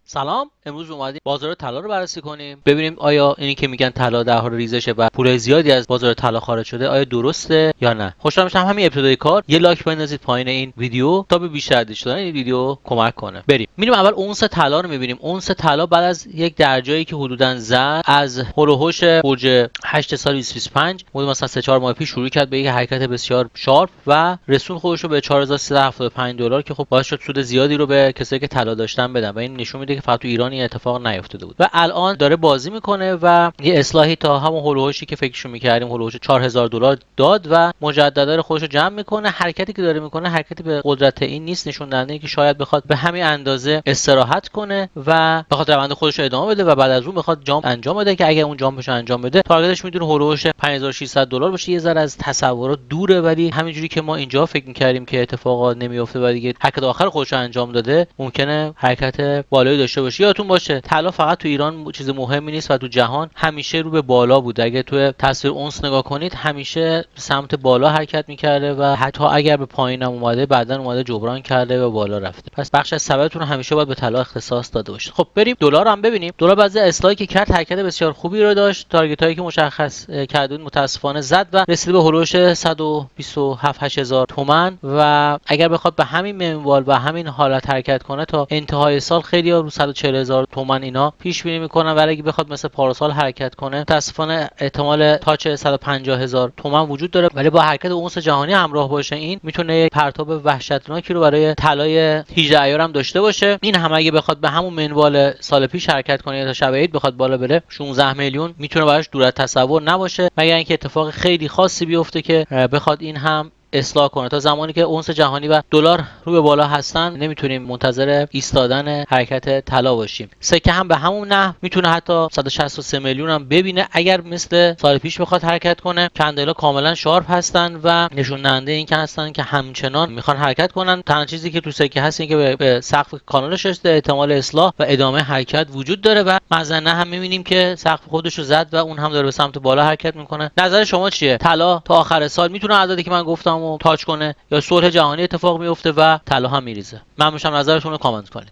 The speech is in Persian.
سلام. امروز اومدیم بازار طلا رو بررسی کنیم، ببینیم آیا اینی که میگن طلا در حال ریزشه و پول زیادی از بازار طلا خارج شده آیا درسته یا نه. خوشحال میشم همین ابتدای کار یه لایک بندازید پایین این ویدیو تا به بیشتر دیده شدن این ویدیو کمک کنه. بریم اول اونس طلا رو میبینیم. اونس طلا بعد از یک درجایی که حدوداً زد از هول و هوش اوج 8 سال 2025 حدود مثلا 3 4 ماه پیش شروع کرد به یک حرکت بسیار شارپ و رسون خودش رو به $4375 که خب باعث شد سود زیادی رو به کسایی که طلا داشتن بدن و این نشون میده که فقط تو ایران این اتفاق نیفتاده بود و الان داره بازی میکنه و یه اصلاحی تا همون هول و هوشی که فکرشو میکردیم هول و هوش $4000 داد و مجددا خودش رو جمع میکنه. حرکتی که داره میکنه حرکتی به قدرت این نیست، نشون دهنده که شاید بخواد به همین اندازه استراحت کنه و بخاطر روند خودش رو ادامه بده و بعد از اون بخواد جامپ انجام بده که اگر اون جامپش انجام بده تارگتش میتونه هول و هوش $5600 باشه. یه ذره از تصورات دوره ولی همینجوری که ما اینجا فکر میکردیم که اتفاقات نمیفته و دیگه حرکت آخر خودش رو انجام داده ممکنه حرکت بالایی داشته باشه. یادتون باشه طلا فقط تو ایران چیز مهمی نیست و تو جهان همیشه رو به بالا بوده. اگه تو تصویر اونس نگاه کنید همیشه سمت بالا حرکت میکرده و حتی اگر به پایین هم اومده بعدن اومده جبران کرده و بالا رفته. پس بخش از ثبتتون همیشه باید به طلا اختصاص داده باشید. خب بریم دلار هم ببینیم. دلار بعضی اصلاحی که کرد حرکت بسیار خوبی رو داشت. تارگت هایی که مشخص کرده بود متاسفانه زد و رسید به هولوش 127 تومان و اگر بخواد به همین منوال و همین حالت حرکت کنه تا انتهای سال خیلی رو 140,000 تومان اینا پیش بینی میکنن ولی اگه بخواد مثل پارسال حرکت کنه متاسفانه احتمال تاچ 150,000 تومان وجود داره ولی با حرکت اونس جهانی همراه باشه این میتونه یک پرتاب وحشتناکی رو برای طلای 18 ایار هم داشته باشه. این هم اگه بخواد به همون منوال سال پیش حرکت کنه تا شب عید بخواد بالا بره 16 میلیون میتونه براش دور از تصور نباشه مگر اینکه اتفاق خیلی خاصی بیفته که بخواد این هم اصلاح کنه. تا زمانی که اونس جهانی و دلار رو به بالا هستن نمیتونیم منتظر ایستادن حرکت طلا باشیم. سکه هم به همون نحو میتونه حتی 163 میلیون هم ببینه اگر مثل سال پیش بخواد حرکت کنه. کندلا کاملا شارپ هستن و نشون دهنده این که هستن که همچنان میخوان حرکت کنن. تنها چیزی که تو سکه هست این که به سقف کانالش رسیده، احتمال اصلاح و ادامه حرکت وجود داره و مزنه هم میبینیم که سقف خودش رو زد و اون هم داره به سمت بالا حرکت میکنه. نظر شما چیه؟ طلا تا آخر سال میتونه عددی که من گفتم تاچ کنه یا صلح جهانی اتفاق میفته و طلا هم میریزه؟ من میشم نظرتون رو کامنت کنید.